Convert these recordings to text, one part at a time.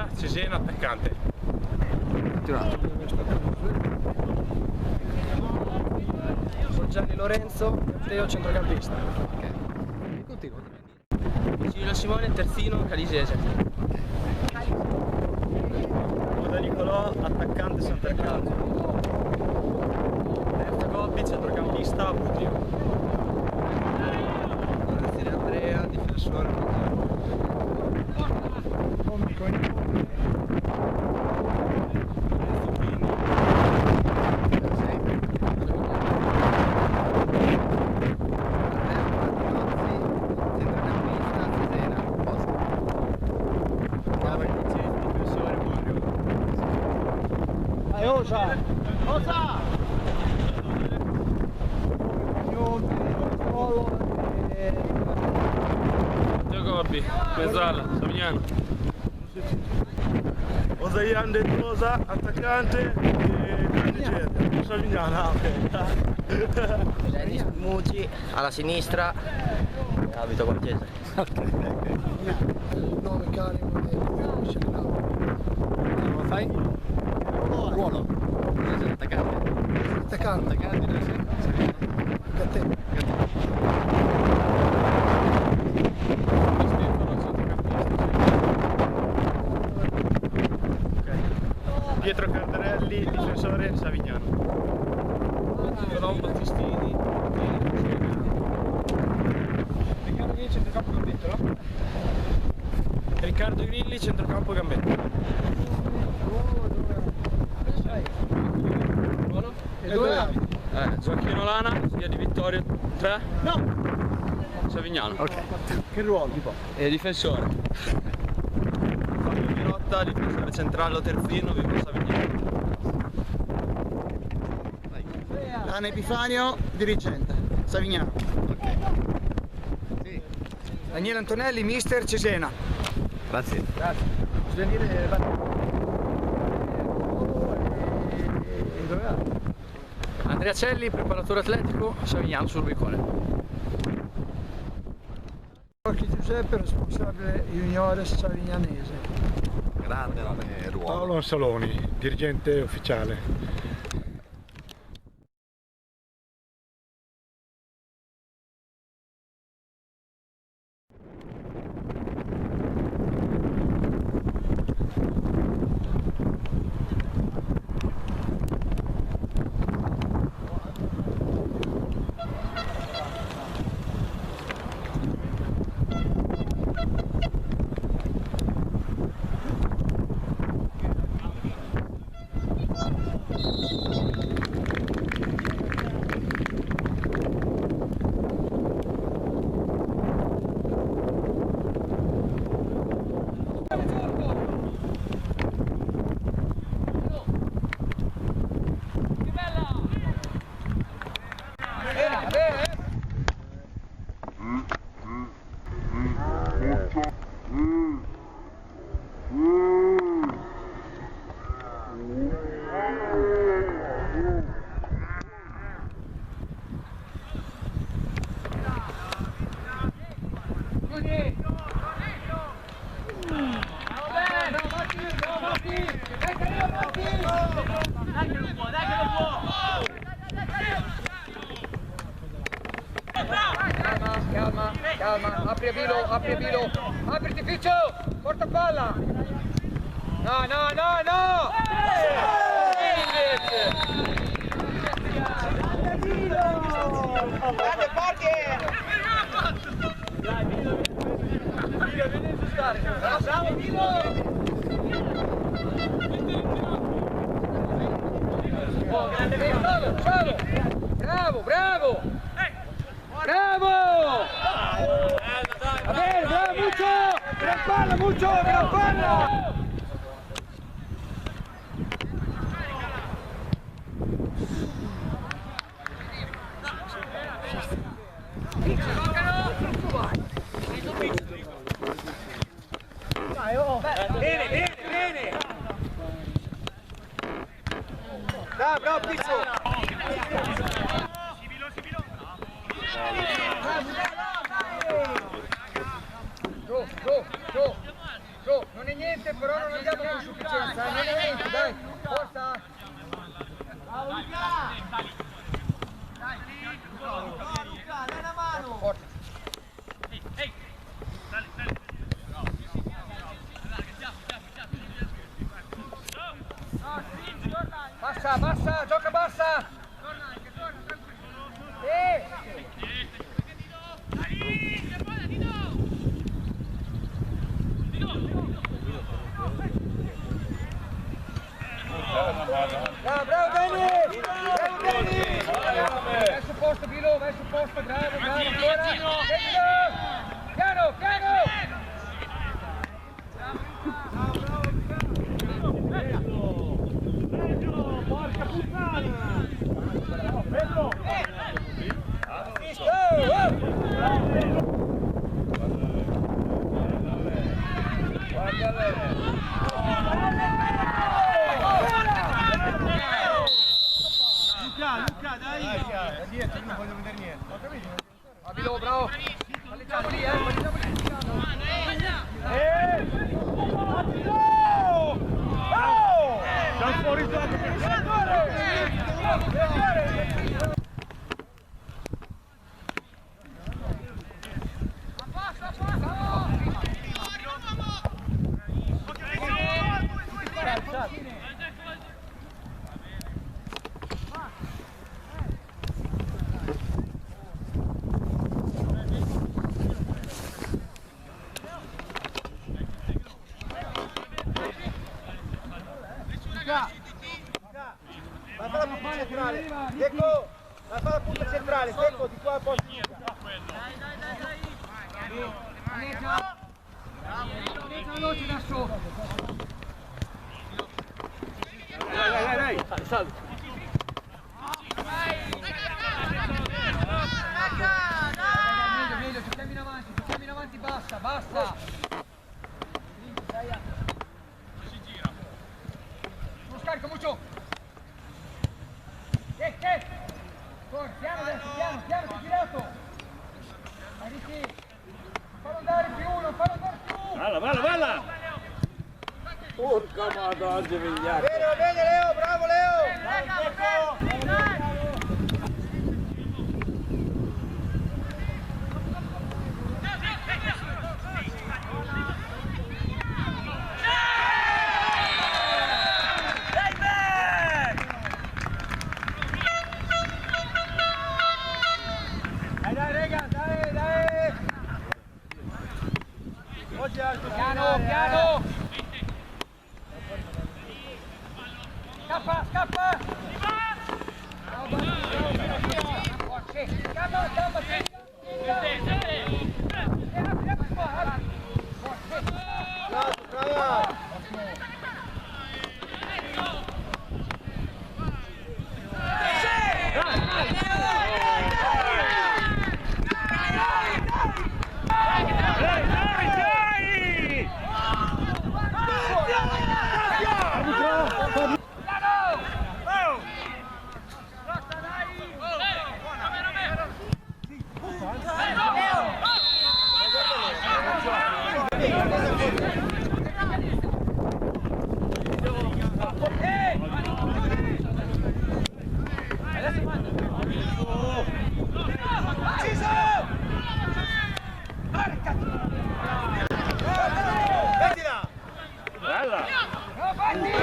Andrea Cesena, attaccante. Gianni Lorenzo, Teo, centrocampista. Giulio Simone, terzino, Calisese. Oda Nicolò, attaccante, Sant'Arcangelo. Terza Gobbi, centrocampista, Budrio. Grazie Andrea, difensore. Teo Gobbi, mezzala, Savignano. Osaian De Rosa, attaccante e Nigeria. Savignano, ok. Dennis Mucci, alla sinistra, abito Borghese. Nome carico Come fai? ruolo. Attaccante. Attaccante. A te. Pietro Cardarelli, difensore, Savignano. Nicolò Battistini. Riccardo Grilli, centrocampo Gambetto, no? Riccardo Grilli, centrocampo Gambetto. E dove? Gioacchino Lana, via di Vittorio 3. No! Savignano. Ok. Che ruolo? Tipo? E difensore. Fabio Pirotta, difensore centrale o terzino, vivo a Savignano. Lana Epifanio, dirigente. Savignano. Ok. Sì. Daniele Antonelli, mister Cesena. Grazie. Andrea Celli, preparatore atletico, Savignano sul Bicone. Rocchi Giuseppe, responsabile juniores savignanese. Grande nome e ruolo. Paolo Ansaloni, dirigente ufficiale. Calma, apri a Vilo, apriti Ficcio, porta palla! No! Grande Parche! Dai, Vilo, vieni a giustare! Bravo, Vilo! Bravo! Va bene, bravo Muccio! Gran palla Muccio, gran palla! Bene! Dai, bravo Pizzo! Go, non è niente, però non andiamo con sufficienza, allenamento, dai, forza! Bravo Luca! Luca, dai una mano! Forza! Bassa, bassa, gioca bassa! Bravo Dani! Bravo Dani! Vai sul posto Bilo, vai sul posto, bravo, bravo, ancora! Piano, piano! Porca puttana! Bello! Luca, dai! Da dietro, io non voglio vedere niente. Ho capito? Abilo, bravo! Palleggiamo lì, palleggiamo lì! Oh! Da fuori gioco! Vai a fare la punta centrale, Secco! Vai a fare la punta centrale, Secco, di qua a posto. Veloce da sopra. Dai, salve. Meglio, giochiamo in avanti, basta. Non scarico, Muccio. Piano adesso, piano, ti girato. Mariti, fallo andare più, non fallo andare più. Balla. Porca madonna, Vigliacco. Bene, Leo, bravo Leo. Piano! Scappa!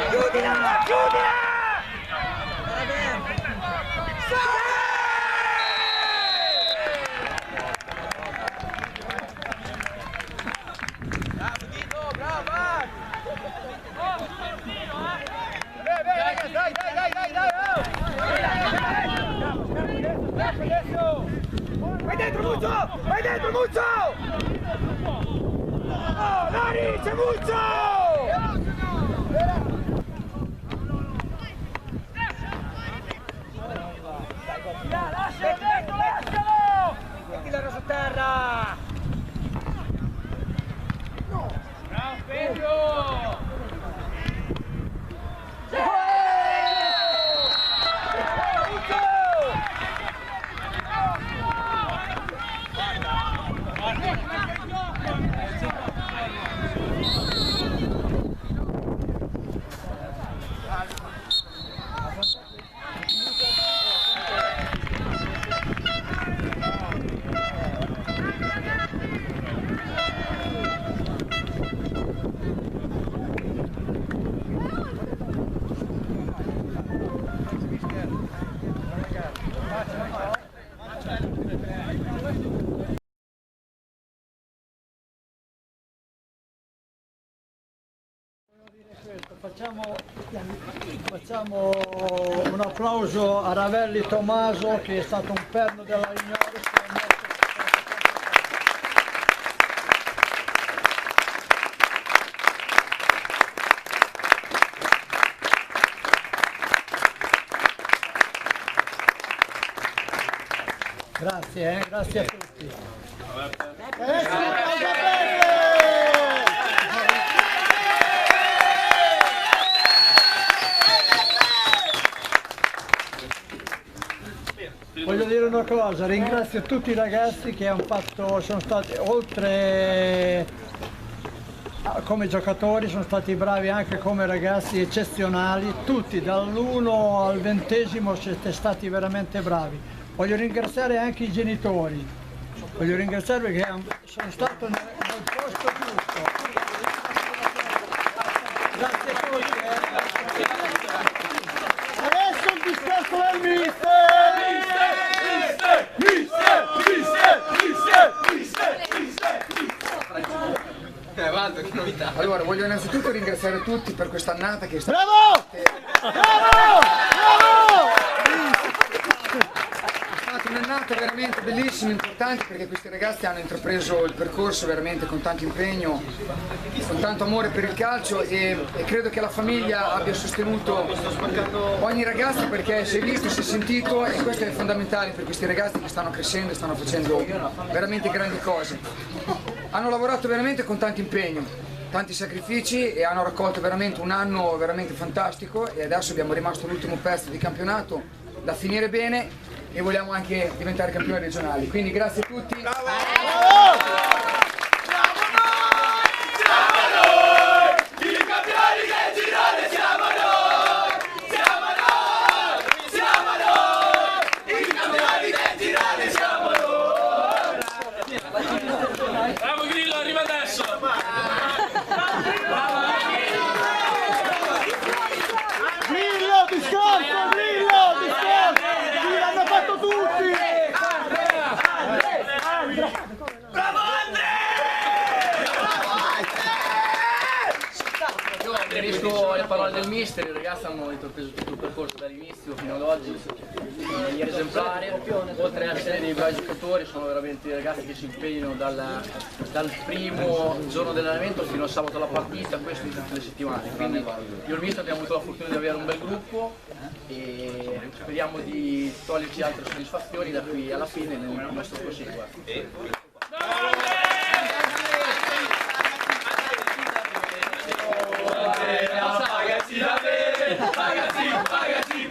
Chiudila! Vai dentro Muzzo! Oh, Lari, c'è Muzzo! Lascialo dentro, lascialo! Mettila rosa a terra! Bravo Pedro! Facciamo un applauso a Ravelli Tommaso, che è stato un perno della Juniores. Grazie a tutti. Voglio dire una cosa, ringrazio tutti i ragazzi che sono stati oltre come giocatori, sono stati bravi anche come ragazzi eccezionali, tutti dall'1 al 20° siete stati veramente bravi. Voglio ringraziare anche i genitori, voglio ringraziarvi che sono stato nel posto giusto. Grazie a tutti. Adesso il discorso del mister! Allora, voglio innanzitutto ringraziare tutti per quest'annata che è stata... Bravo! Un'annata veramente bellissima, importante, perché questi ragazzi hanno intrapreso il percorso veramente con tanto impegno, con tanto amore per il calcio e credo che la famiglia abbia sostenuto ogni ragazzo, perché si è visto, si è sentito, e questo è fondamentale per questi ragazzi che stanno crescendo e stanno facendo veramente grandi cose. Hanno lavorato veramente con tanto impegno, tanti sacrifici, e hanno raccolto veramente un anno veramente fantastico, e adesso abbiamo rimasto l'ultimo pezzo di campionato da finire bene e vogliamo anche diventare campioni regionali. Quindi grazie a tutti. Bravo! Bravo Grillo, arriva adesso! Grillo, discorso! L'hanno fatto tutti! Bravo Andre! Io riferisco le parole del mister, i ragazzi hanno intrapreso tutto il percorso dall'inizio fino ad oggi, in esemplare, oltre a essere dei bravi giocatori, sono veramente dei ragazzi che si impegnano dal primo giorno dell'allenamento fino al sabato alla partita, questo in tutte le settimane. Quindi io e il mister abbiamo avuto la fortuna di avere un bel gruppo e speriamo di toglierci altre soddisfazioni da qui alla fine nel nostro proseguo.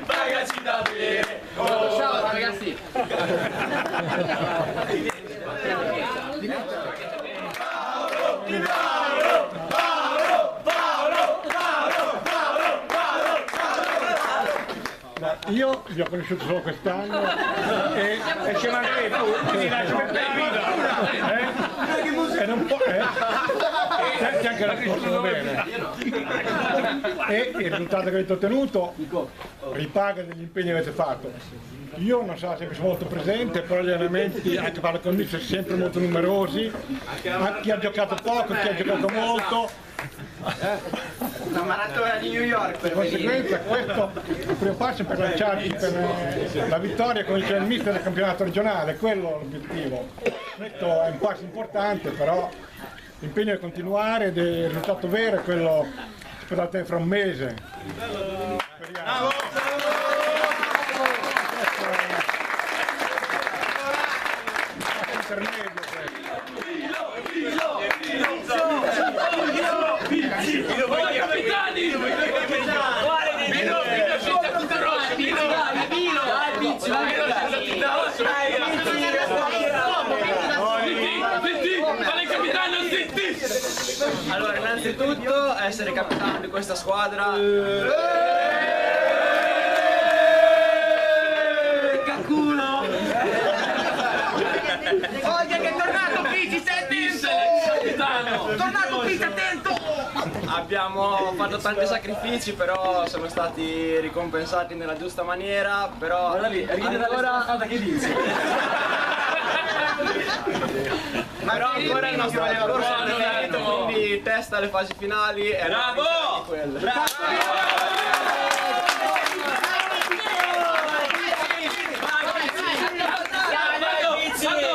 Pagaci da bere! Ciao ragazzi! Io vi ho conosciuto solo quest'anno e ci mancherei tu, ti lascio per te e non può, senti anche la scorsa va bene. E il risultato che avete ottenuto ripaga degli impegni che avete fatto. Io non so, sempre sono molto presente, però gli allenamenti, anche parlo con me, sono sempre molto numerosi, anche chi ha giocato poco, chi ha giocato molto. Una maratona di New York. Di conseguenza questo è il primo passo per lanciarci per la vittoria, come diceva il mister, del campionato regionale, quello è l'obiettivo. Questo è un passo importante, però l'impegno è continuare ed il risultato vero è quello aspettate fra un mese. Speriamo. Allora, innanzitutto essere capitano di questa squadra. Culo! Oggi che è tornato Pizzi, stai attento! Capitano! Tornato Pizzi, attento! Abbiamo fatto tanti sacrifici, però siamo stati ricompensati nella giusta maniera, però ancora che dici? Però ancora il nostro percorso è finito, quindi testa alle fasi finali e bravo! quelle.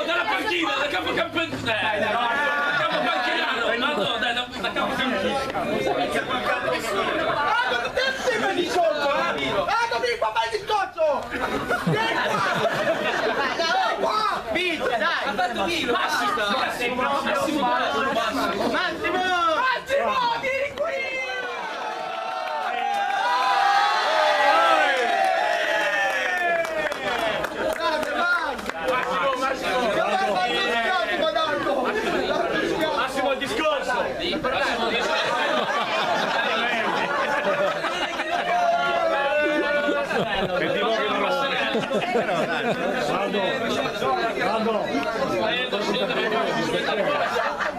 Dalla panchina, da capocampionato. Da capocampionato. Massimo, vieni qui! Massimo il discorso.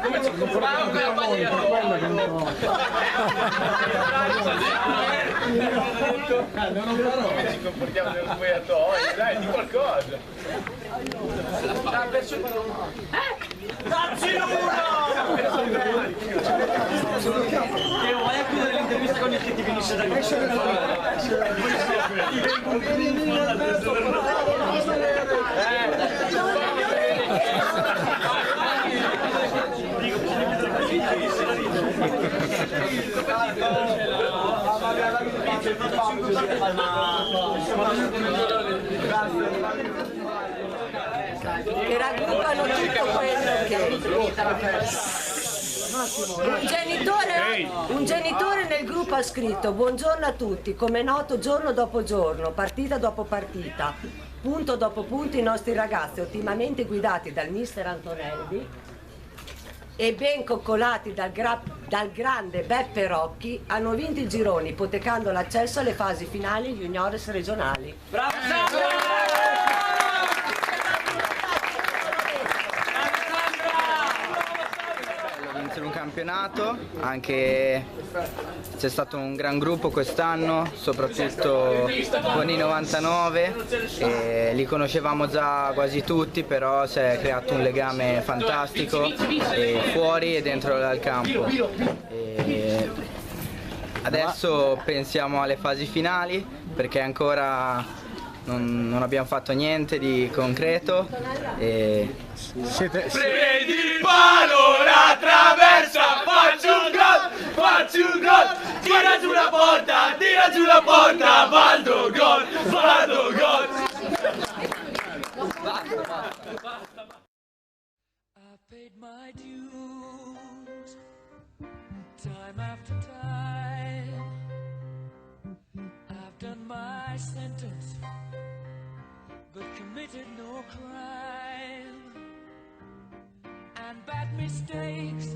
Come ci comportiamo nello spogliatoio? Dai, di qualcosa. Dacci vai a chiudere l'intervista con il che ti finisce da che raggruppano tutto quello che un genitore nel gruppo ha scritto: buongiorno a tutti, come è noto giorno dopo giorno, partita dopo partita, punto dopo punto i nostri ragazzi, ottimamente guidati dal mister Antonelli e ben coccolati dal grande Beppe Rocchi, hanno vinto i gironi, ipotecando l'accesso alle fasi finali juniores regionali. Bravo! Vincere un campionato, anche c'è stato un gran gruppo quest'anno, soprattutto con i 99, e li conoscevamo già quasi tutti, però si è creato un legame fantastico fuori e dentro il campo. E adesso pensiamo alle fasi finali, perché ancora non abbiamo fatto niente di concreto. Prendi il palo, la traversa, facci un gol, tira giù la porta, Valdo gol. I paid my dues, time after time. I've done my sentence, but committed no crime. And bad mistakes,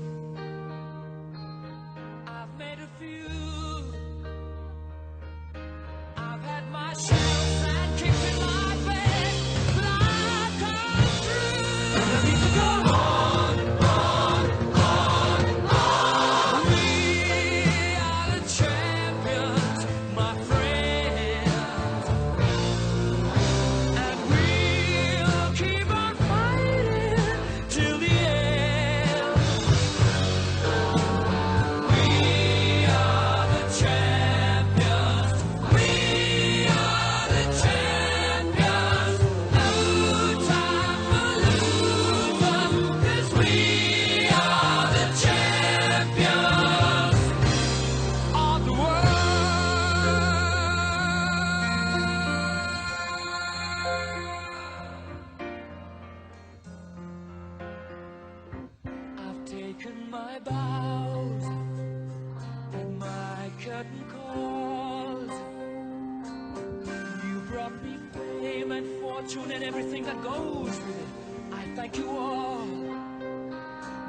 I've made a few. I've had my shells and kicks in my bed, but I've come through. I need to go on. We are the champions, my friends, and we'll keep on fighting till the end. We are the champions. We are the champions. No time for losing, 'cause we are the champions of the world. I've taken my bows and my curtain calls. You brought me fame and fortune and everything that goes with it. I thank you all,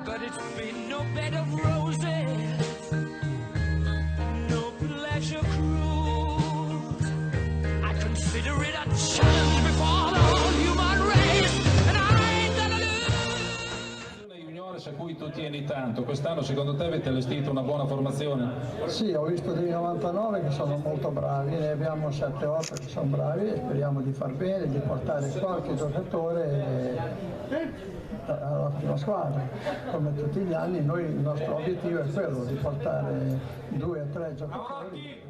but it's been no bed of roses, no pleasure cruise. I consider it a challenge before the whole human race, and I ain't gonna lose. Juniores a cui tu tieni tanto. tanto. Quest'anno secondo te avete allestito una buona formazione? Sì, ho visto dei 99 che sono molto bravi, ne abbiamo 7-8 che sono bravi e speriamo di far bene, di portare qualche giocatore alla prima squadra. Come tutti gli anni noi il nostro obiettivo è quello di portare 2 o 3 giocatori